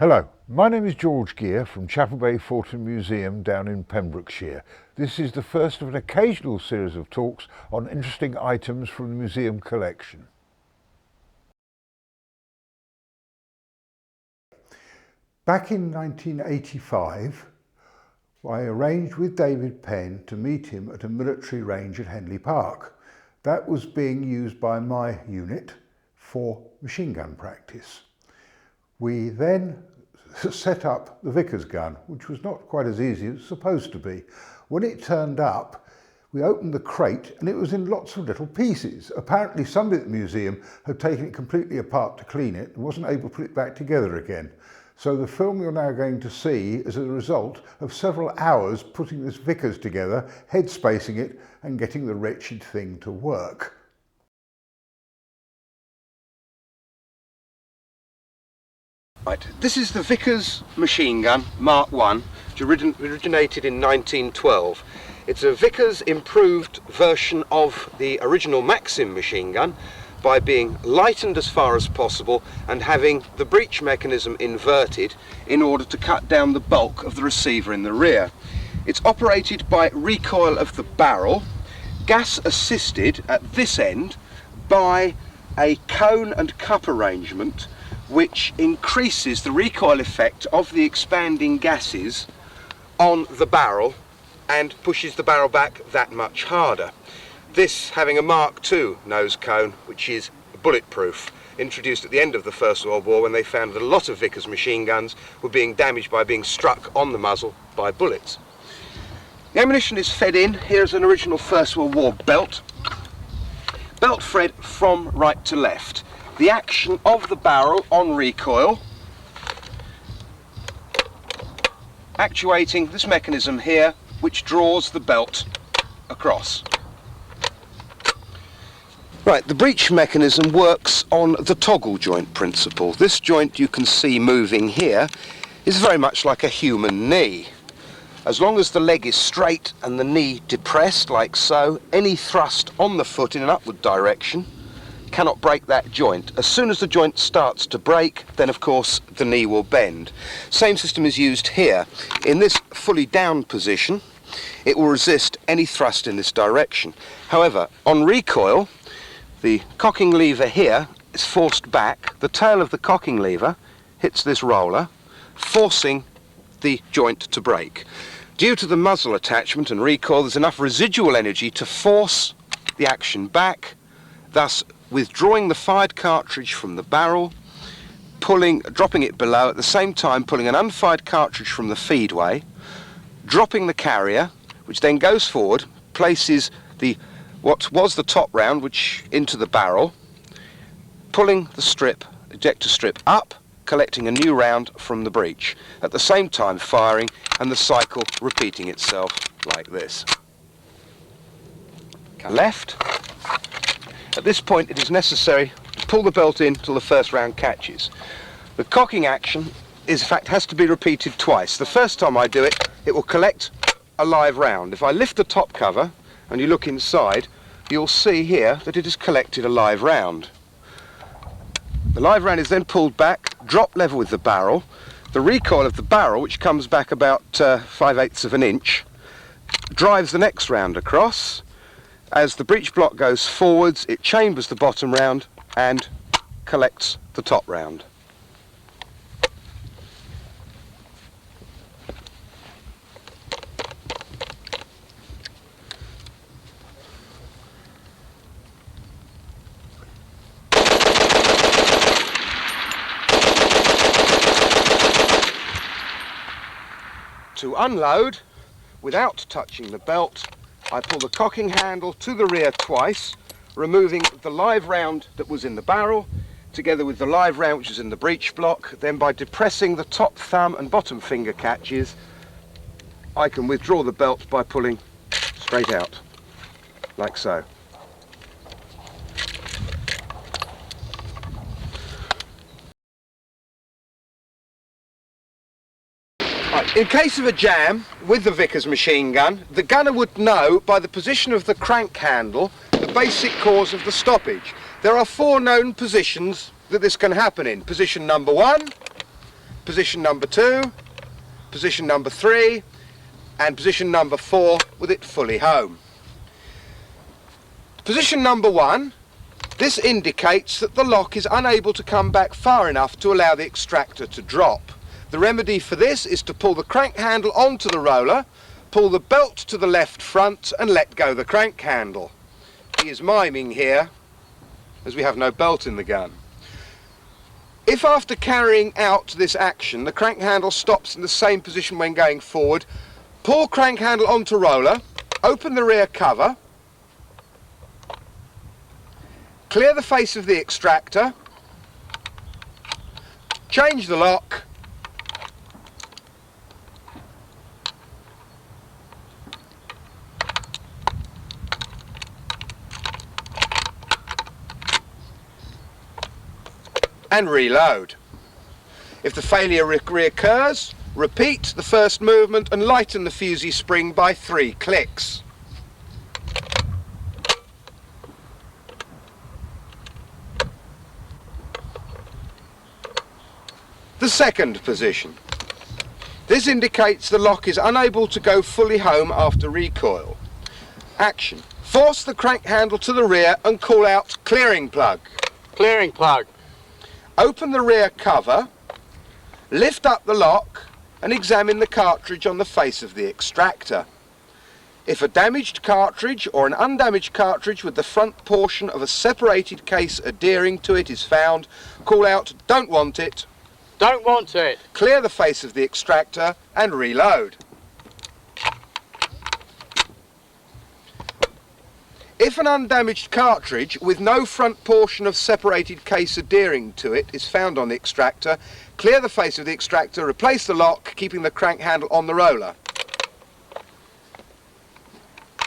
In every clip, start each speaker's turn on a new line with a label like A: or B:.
A: Hello, my name is George Gear from Chapel Bay Fort and Museum down in Pembrokeshire. This is the first of an occasional series of talks on interesting items from the museum collection. Back in 1985, I arranged with David Penn to meet him at a military range at Henley Park. That was being used by my unit for machine gun practice. We then set up the Vickers gun, which was not quite as easy as it was supposed to be. When it turned up, we opened the crate and it was in lots of little pieces. Apparently somebody at the museum had taken it completely apart to clean it and wasn't able to put it back together again. So the film you're now going to see is a result of several hours putting this Vickers together, head spacing it and getting the wretched thing to work.
B: Right, this is the Vickers Machine Gun Mark I, which originated in 1912. It's a Vickers improved version of the original Maxim machine gun by being lightened as far as possible and having the breech mechanism inverted in order to cut down the bulk of the receiver in the rear. It's operated by recoil of the barrel, gas assisted at this end by a cone and cup arrangement which increases the recoil effect of the expanding gases on the barrel and pushes the barrel back that much harder. This having a Mark II nose cone, which is bulletproof, introduced at the end of the First World War when they found that a lot of Vickers machine guns were being damaged by being struck on the muzzle by bullets. The ammunition is fed in. Here's an original First World War belt. Belt fed from right to left. The action of the barrel on recoil, actuating this mechanism here, which draws the belt across. Right, the breech mechanism works on the toggle joint principle. This joint you can see moving here is very much like a human knee. As long as the leg is straight and the knee depressed like so, any thrust on the foot in an upward direction cannot break that joint. As soon as the joint starts to break, then of course the knee will bend. Same system is used here. In this fully down position, it will resist any thrust in this direction. However, on recoil, the cocking lever here is forced back. The tail of the cocking lever hits this roller, forcing the joint to break. Due to the muzzle attachment and recoil, there's enough residual energy to force the action back, thus withdrawing the fired cartridge from the barrel, dropping it below, at the same time pulling an unfired cartridge from the feedway, dropping the carrier, which then goes forward, places what was the top round into the barrel, pulling the ejector strip up, collecting a new round from the breech, at the same time firing, and the cycle repeating itself like this. Left. At this point it is necessary to pull the belt in till the first round catches. The cocking action in fact has to be repeated twice. The first time I do it, it will collect a live round. If I lift the top cover and you look inside, you'll see here that it has collected a live round. The live round is then pulled back, drop level with the barrel. The recoil of the barrel, which comes back about 5/8 of an inch, drives the next round across. As the breech block goes forwards, it chambers the bottom round and collects the top round. To unload, without touching the belt, I pull the cocking handle to the rear twice, removing the live round that was in the barrel, together with the live round which is in the breech block. Then by depressing the top thumb and bottom finger catches, I can withdraw the belt by pulling straight out, like so. In case of a jam with the Vickers machine gun, the gunner would know by the position of the crank handle the basic cause of the stoppage. There are 4 known positions that this can happen in. Position number 1, position number 2, position number 3 and position number 4 with it fully home. Position number 1, this indicates that the lock is unable to come back far enough to allow the extractor to drop. The remedy for this is to pull the crank handle onto the roller, pull the belt to the left front and let go the crank handle. He is miming here as we have no belt in the gun. If after carrying out this action the crank handle stops in the same position when going forward, pull crank handle onto roller, open the rear cover, clear the face of the extractor, change the lock, and reload. If the failure reoccurs, repeat the first movement and lighten the fusee spring by 3 clicks. The second position. This indicates the lock is unable to go fully home after recoil. Action. Force the crank handle to the rear and call out clearing plug.
C: Clearing plug.
B: Open the rear cover, lift up the lock and examine the cartridge on the face of the extractor. If a damaged cartridge or an undamaged cartridge with the front portion of a separated case adhering to it is found, call out "Don't want it."
C: Don't want it.
B: Clear the face of the extractor and reload. If an undamaged cartridge with no front portion of separated case adhering to it is found on the extractor, clear the face of the extractor, replace the lock, keeping the crank handle on the roller.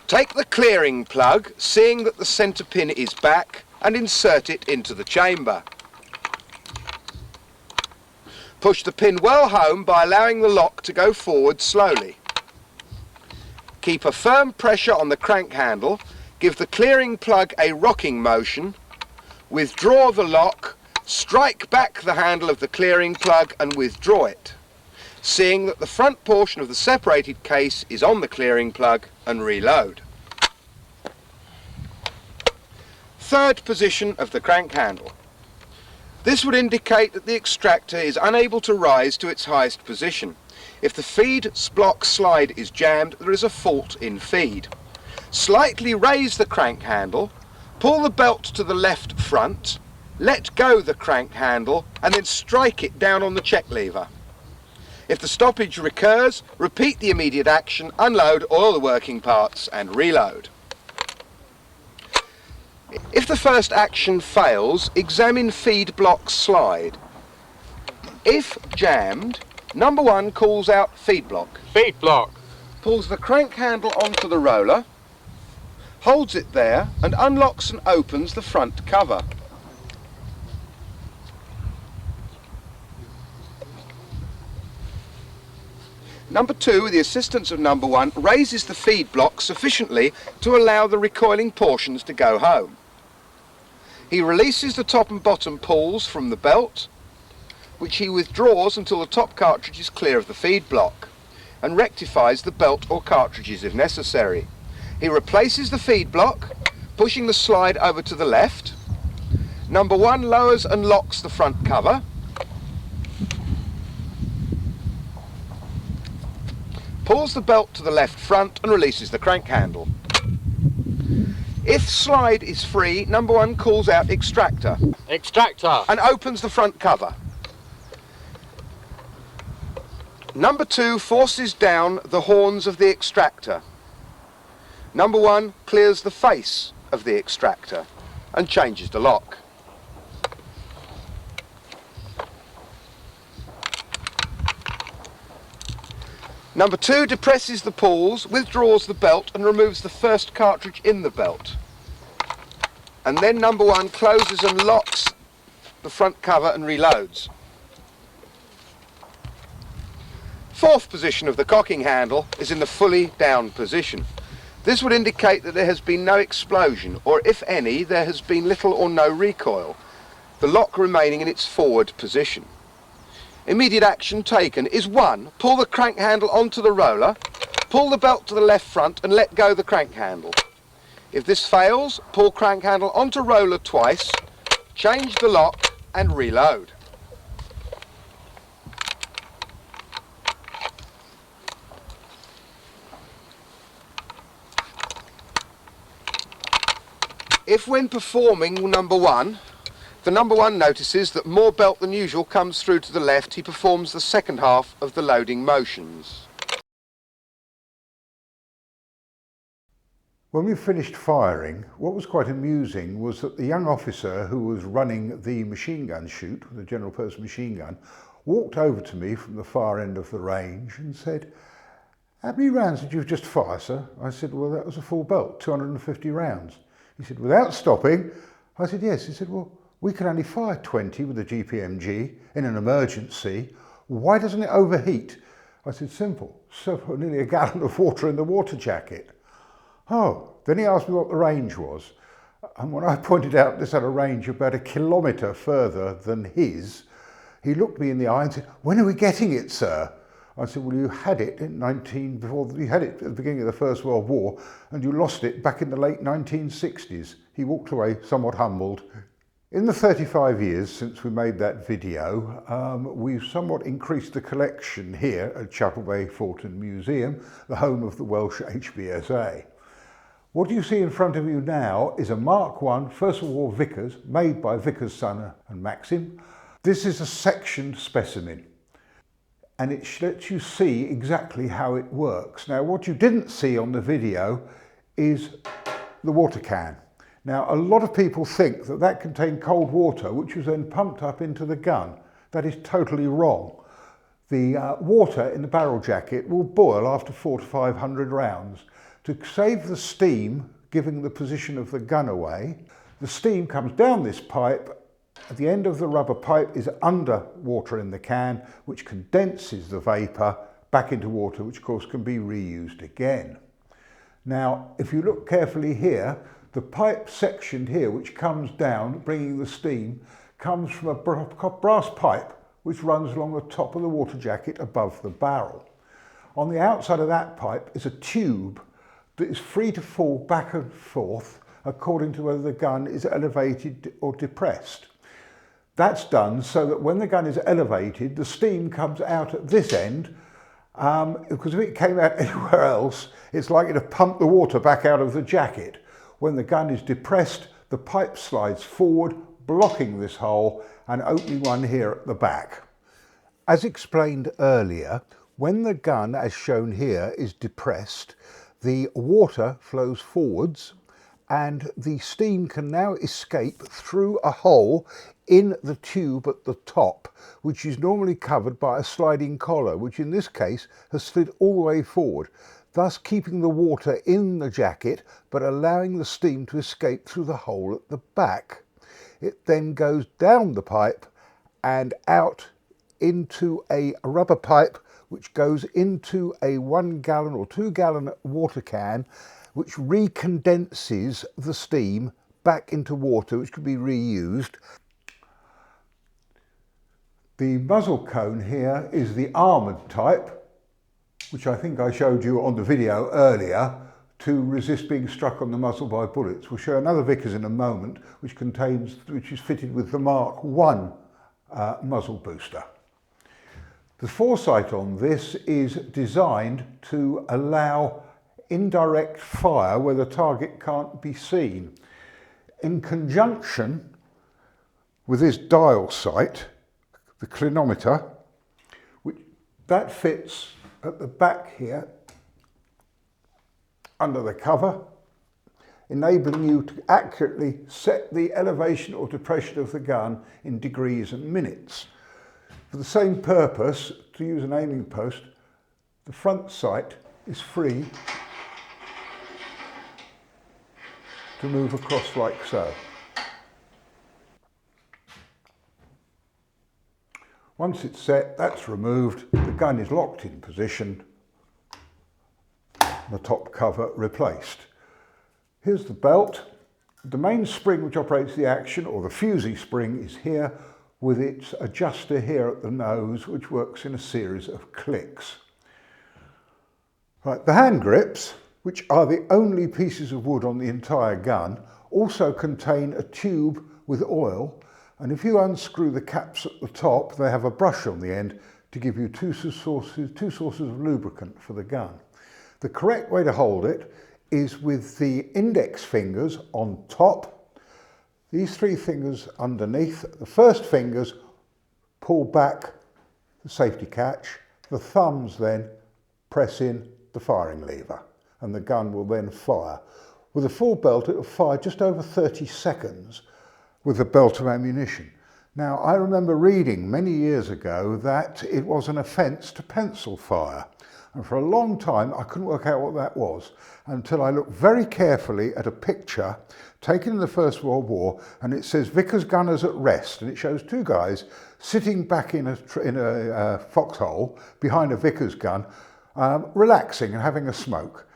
B: Take the clearing plug, seeing that the centre pin is back, and insert it into the chamber. Push the pin well home by allowing the lock to go forward slowly. Keep a firm pressure on the crank handle. Give the clearing plug a rocking motion, withdraw the lock, strike back the handle of the clearing plug and withdraw it, seeing that the front portion of the separated case is on the clearing plug, and reload. Third position of the crank handle. This would indicate that the extractor is unable to rise to its highest position. If the feed block slide is jammed, there is a fault in feed. Slightly raise the crank handle, pull the belt to the left front, let go the crank handle and then strike it down on the check lever. If the stoppage recurs, repeat the immediate action, unload all the working parts and reload. If the first action fails, examine feed block slide. If jammed, number 1 calls out feed block.
C: Feed block.
B: Pulls the crank handle onto the roller, holds it there and unlocks and opens the front cover. Number 2, with the assistance of number 1, raises the feed block sufficiently to allow the recoiling portions to go home. He releases the top and bottom pulls from the belt, which he withdraws until the top cartridge is clear of the feed block, and rectifies the belt or cartridges if necessary. He replaces the feed block, pushing the slide over to the left. Number 1 lowers and locks the front cover. Pulls the belt to the left front and releases the crank handle. If slide is free, number 1 calls out extractor.
C: Extractor.
B: And opens the front cover. Number 2 forces down the horns of the extractor. Number 1 clears the face of the extractor and changes the lock. Number 2 depresses the pulls, withdraws the belt and removes the first cartridge in the belt. And then number 1 closes and locks the front cover and reloads. Fourth position of the cocking handle is in the fully down position. This would indicate that there has been no explosion, or if any, there has been little or no recoil, the lock remaining in its forward position. Immediate action taken is 1. Pull the crank handle onto the roller, pull the belt to the left front and let go the crank handle. If this fails, pull crank handle onto roller twice, change the lock and reload. If when performing number 1, the number 1 notices that more belt than usual comes through to the left, he performs the second half of the loading motions.
A: When we finished firing, what was quite amusing was that the young officer who was running the machine gun shoot, the general purpose machine gun, walked over to me from the far end of the range and said, "How many rounds did you just fire, sir?" I said, "Well, that was a full belt, 250 rounds. He said, "Without stopping?" I said, "Yes." He said, "Well, we can only fire 20 with a GPMG in an emergency. Why doesn't it overheat?" I said, "Simple. So put nearly a gallon of water in the water jacket." Oh, then he asked me what the range was. And when I pointed out this had a range about 1 kilometre further than his, he looked me in the eye and said, "When are we getting it, sir?" I said, "Well, you had it you had it at the beginning of the First World War and you lost it back in the late 1960s. He walked away somewhat humbled. In the 35 years since we made that video, we've somewhat increased the collection here at Chapel Bay Fortin Museum, the home of the Welsh HBSA. What you see in front of you now is a Mark I First World War Vickers made by Vickers Son and Maxim. This is a sectioned specimen and it lets you see exactly how it works. Now what you didn't see on the video is the water can. Now a lot of people think that that contained cold water which was then pumped up into the gun. That is totally wrong. The water in the barrel jacket will boil after 400 to 500 rounds. To save the steam, giving the position of the gun away, the steam comes down this pipe. At the end of the rubber pipe is under water in the can, which condenses the vapour back into water, which of course can be reused again. Now, if you look carefully here, the pipe sectioned here, which comes down, bringing the steam, comes from a brass pipe, which runs along the top of the water jacket above the barrel. On the outside of that pipe is a tube that is free to fall back and forth according to whether the gun is elevated or depressed. That's done so that when the gun is elevated, the steam comes out at this end, because if it came out anywhere else, it's likely to pump the water back out of the jacket. When the gun is depressed, the pipe slides forward, blocking this hole and opening one here at the back. As explained earlier, when the gun, as shown here, is depressed, the water flows forwards and the steam can now escape through a hole in the tube at the top, which is normally covered by a sliding collar, which in this case has slid all the way forward, thus keeping the water in the jacket but allowing the steam to escape through the hole at the back. It then goes down the pipe and out into a rubber pipe which goes into a 1 gallon or 2 gallon water can, which recondenses the steam back into water, which can be reused. The muzzle cone here is the armoured type, which I think I showed you on the video earlier, to resist being struck on the muzzle by bullets. We'll show another Vickers in a moment, which is fitted with the Mark I muzzle booster. The foresight on this is designed to allow indirect fire where the target can't be seen. In conjunction with this dial sight, the clinometer, that fits at the back here under the cover, enabling you to accurately set the elevation or depression of the gun in degrees and minutes. For the same purpose, to use an aiming post, the front sight is free to move across like so. Once it's set, that's removed, the gun is locked in position, the top cover replaced. Here's the belt. The main spring which operates the action, or the fusee spring, is here, with its adjuster here at the nose, which works in a series of clicks. Right, the hand grips, which are the only pieces of wood on the entire gun, also contain a tube with oil, and if you unscrew the caps at the top, they have a brush on the end to give you two sources of lubricant for the gun. The correct way to hold it is with the index fingers on top, these three fingers underneath. The first fingers pull back the safety catch, the thumbs then press in the firing lever, and the gun will then fire. With a full belt, it will fire just over 30 seconds with a belt of ammunition. Now, I remember reading many years ago that it was an offence to pencil fire. And for a long time, I couldn't work out what that was until I looked very carefully at a picture taken in the First World War, and it says Vickers gunners at rest, and it shows two guys sitting back in a foxhole behind a Vickers gun, relaxing and having a smoke.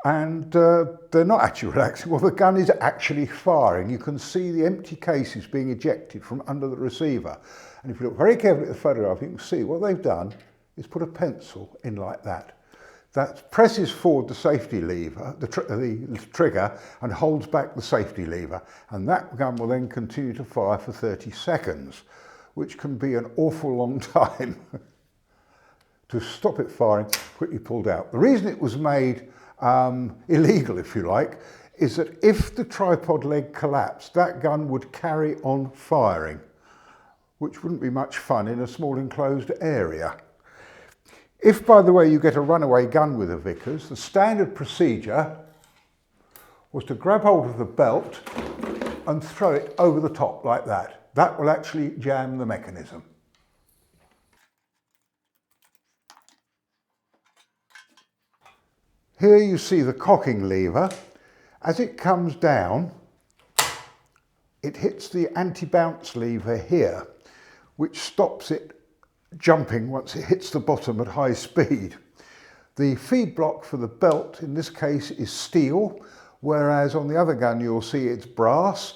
A: And they're not actually relaxing. Well, the gun is actually firing. You can see the empty cases being ejected from under the receiver. And if you look very carefully at the photograph, you can see what they've done is put a pencil in like that. That presses forward the safety lever, the trigger, and holds back the safety lever. And that gun will then continue to fire for 30 seconds, which can be an awful long time. To stop it firing, quickly pulled out. The reason it was made illegal, if you like, is that if the tripod leg collapsed, that gun would carry on firing, which wouldn't be much fun in a small enclosed area. If, by the way, you get a runaway gun with a Vickers, the standard procedure was to grab hold of the belt and throw it over the top like that. That will actually jam the mechanism. Here you see the cocking lever. As it comes down, it hits the anti-bounce lever here, which stops it jumping once it hits the bottom at high speed. The feed block for the belt in this case is steel, whereas on the other gun you'll see it's brass.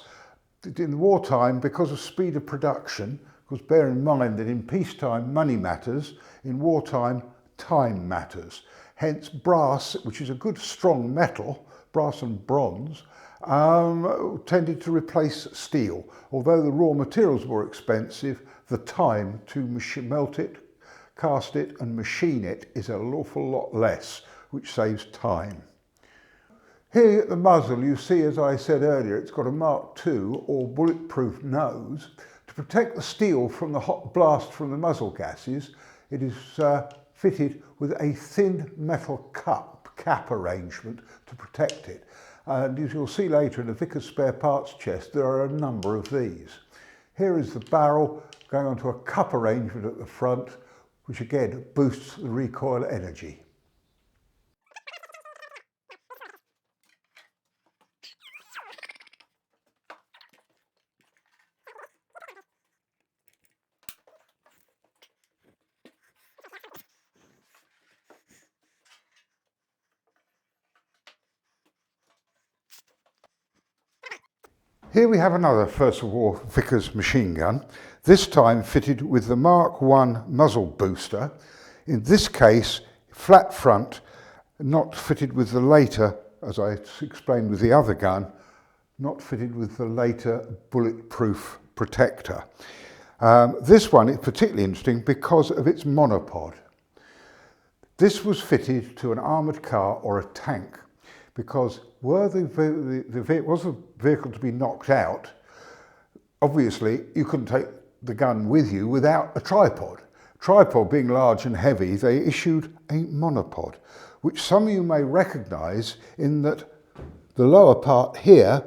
A: In wartime, because of speed of production, because bear in mind that in peacetime money matters, in wartime time matters. Hence brass, which is a good strong metal, brass and bronze, tended to replace steel. Although the raw materials were expensive, the time to melt it, cast it and machine it is an awful lot less, which saves time. Here at the muzzle you see, as I said earlier, it's got a Mark II or bulletproof nose. To protect the steel from the hot blast from the muzzle gases, it is fitted with a thin metal cap arrangement to protect it. And as you'll see later in the Vickers spare parts chest, there are a number of these. Here is the barrel going onto a cup arrangement at the front, which again boosts the recoil energy. Here we have another First World War Vickers machine gun, this time fitted with the Mark I muzzle booster. In this case, flat front, not fitted with the later, as I explained with the other gun, not fitted with the later bulletproof protector. This one is particularly interesting because of its monopod. This was fitted to an armoured car or a tank, because were was the vehicle to be knocked out, obviously you couldn't take the gun with you without a tripod. Tripod being large and heavy, they issued a monopod, which some of you may recognise in that the lower part here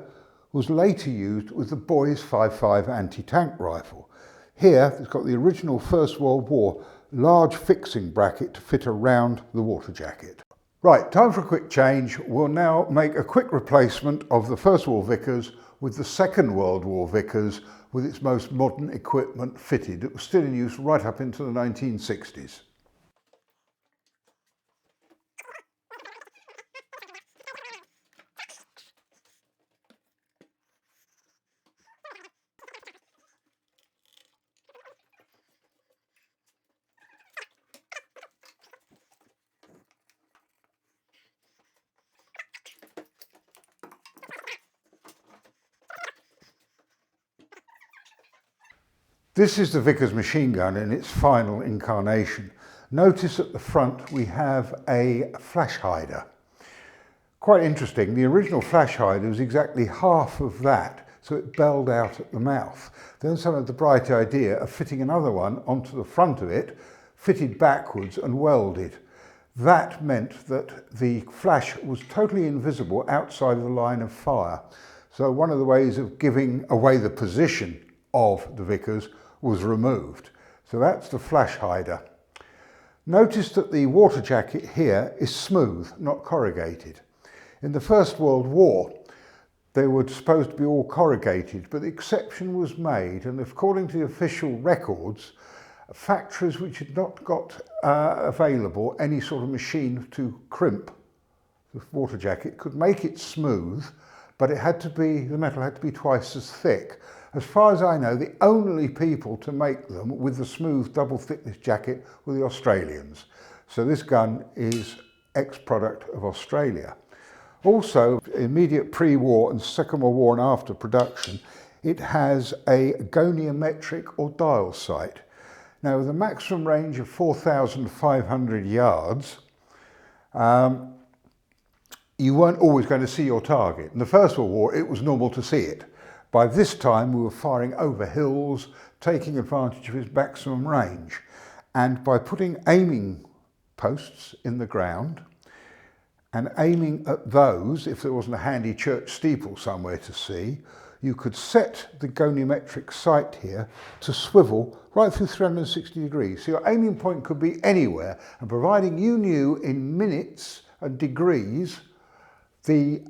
A: was later used with the Boys 5.5 anti-tank rifle. Here it's got the original First World War large fixing bracket to fit around the water jacket. Right, time for a quick change. We'll now make a quick replacement of the First World War Vickers with the Second World War Vickers with its most modern equipment fitted. It was still in use right up into the 1960s. This is the Vickers machine gun in its final incarnation. Notice at the front we have a flash hider. Quite interesting, the original flash hider was exactly half of that, so it belled out at the mouth. Then someone had the bright idea of fitting another one onto the front of it, fitted backwards and welded. That meant that the flash was totally invisible outside of the line of fire. So one of the ways of giving away the position of the Vickers was removed. So that's the flash hider. Notice that the water jacket here is smooth, not corrugated. In the First World War, they were supposed to be all corrugated, but the exception was made, and according to the official records, factories which had not got available any sort of machine to crimp the water jacket could make it smooth, but it had to be, the metal had to be twice as thick. As far as I know, the only people to make them with the smooth double thickness jacket were the Australians. So this gun is ex-product of Australia. Also, immediate pre-war and Second World War and after production, it has a goniometric or dial sight. Now, with a maximum range of 4,500 yards, you weren't always going to see your target. In the First World War, it was normal to see it. By this time, we were firing over hills, taking advantage of its maximum range. And by putting aiming posts in the ground and aiming at those, if there wasn't a handy church steeple somewhere to see, you could set the goniometric sight here to swivel right through 360 degrees. So your aiming point could be anywhere, and providing you knew in minutes and degrees the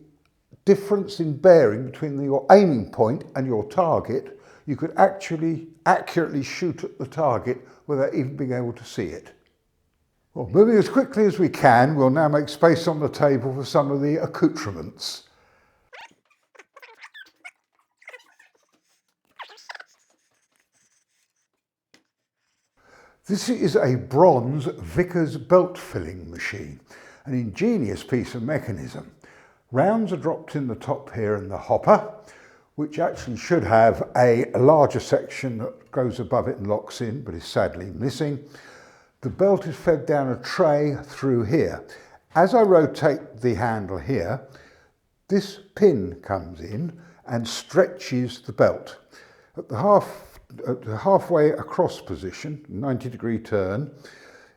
A: difference in bearing between your aiming point and your target, you could actually accurately shoot at the target without even being able to see it. Well, moving as quickly as we can, we'll now make space on the table for some of the accoutrements. This is a bronze Vickers belt filling machine, an ingenious piece of mechanism. Rounds are dropped in the top here in the hopper, which actually should have a larger section that goes above it and locks in, but is sadly missing. The belt is fed down a tray through here. As I rotate the handle here, this pin comes in and stretches the belt. At the halfway across position, 90-degree turn,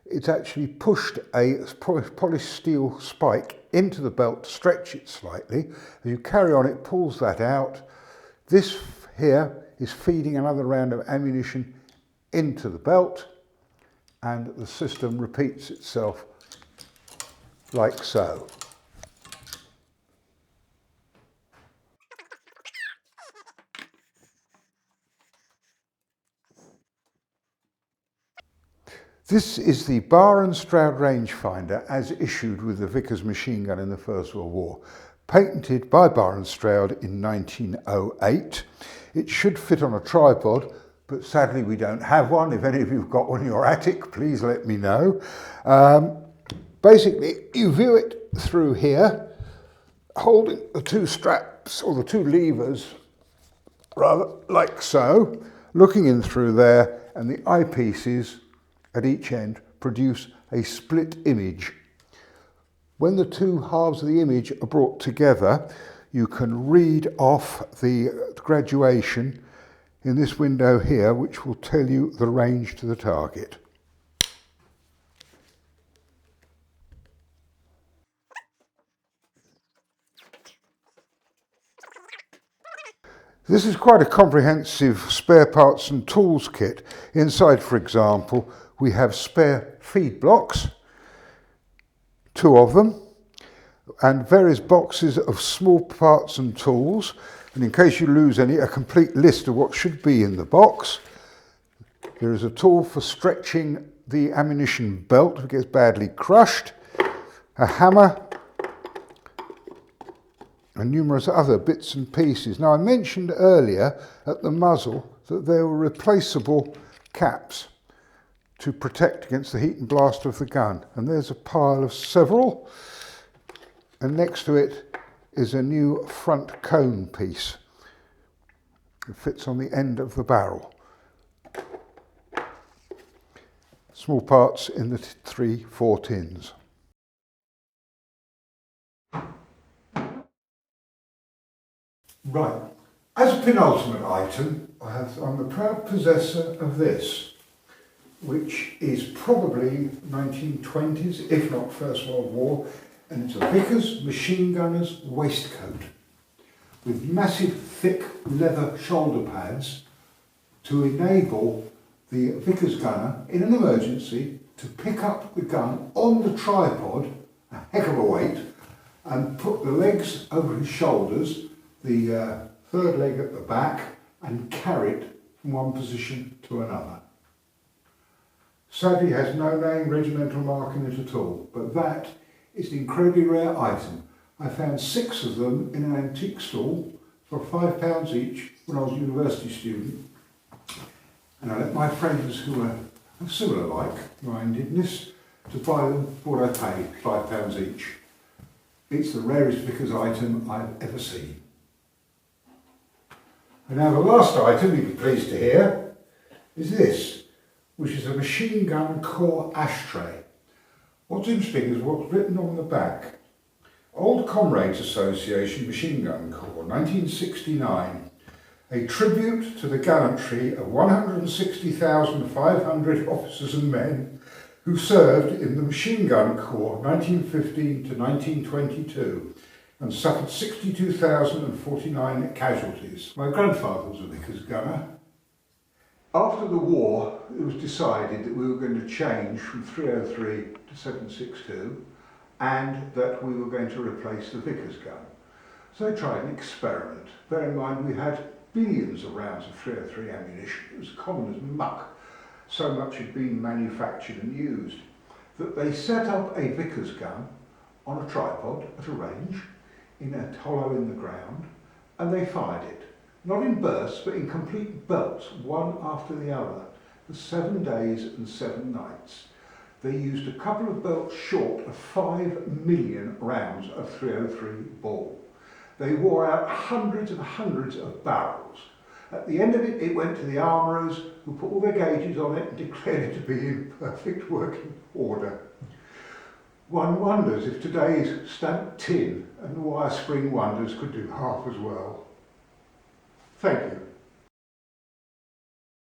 A: it's actually pushed a polished steel spike into the belt to stretch it slightly. As you carry on, it pulls that out. This here is feeding another round of ammunition into the belt, and the system repeats itself like so. This is the bar and stroud rangefinder as issued with the Vickers machine gun in the First World War. Patented by Bar and Stroud in 1908. It should fit on a tripod, but sadly we don't have one. If any of you have got one in your attic, please let me know. Basically, you view it through here, holding the two straps or the two levers, rather like so, looking in through there, and the eyepieces at each end produce a split image. When the two halves of the image are brought together, you can read off the graduation in this window here, which will tell you the range to the target. This is quite a comprehensive spare parts and tools kit. Inside, for example, we have spare feed blocks, 2 of them, and various boxes of small parts and tools. And in case you lose any, a complete list of what should be in the box. There is a tool for stretching the ammunition belt if it gets badly crushed, a hammer, and numerous other bits and pieces. Now, I mentioned earlier at the muzzle that there were replaceable caps to protect against the heat and blast of the gun. And there's a pile of several. And next to it is a new front cone piece. It fits on the end of the barrel. small parts in the 3-4 tins. Right, as a penultimate item, I'm the proud possessor of this, which is probably 1920s, if not First World War, and it's a Vickers Machine Gunner's waistcoat with massive thick leather shoulder pads to enable the Vickers gunner, in an emergency, to pick up the gun on the tripod, a heck of a weight, and put the legs over his shoulders, the third leg at the back, and carry it from one position to another. Sadly, it has no name, regimental mark in it at all, but that is an incredibly rare item. I found 6 of them in an antique stall for £5 each when I was a university student, and I let my friends who were similar like-mindedness to buy them for what I paid, £5 each. It's the rarest Vickers item I've ever seen. And now the last item you'll be pleased to hear is this, which is a machine gun core ashtray. What's interesting is what's written on the back. Old Comrades Association Machine Gun Corps, 1969. A tribute to the gallantry of 160,500 officers and men who served in the Machine Gun Corps 1915 to 1922 and suffered 62,049 casualties. My grandfather was a Vickers gunner. After the war, it was decided that we were going to change from 303 to 762 and that we were going to replace the Vickers gun. So they tried an experiment. Bear in mind we had billions of rounds of 303 ammunition. It was common as muck. So much had been manufactured and used that they set up a Vickers gun on a tripod at a range in a hollow in the ground, and they fired it. Not in bursts, but in complete belts, one after the other, for 7 days and 7 nights. They used a couple of belts short of 5 million rounds of 303 ball. They wore out hundreds and hundreds of barrels. At the end of it, it went to the armourers, who put all their gauges on it and declared it to be in perfect working order. One wonders if today's stamped tin and wire spring wonders could do half as well. Thank you.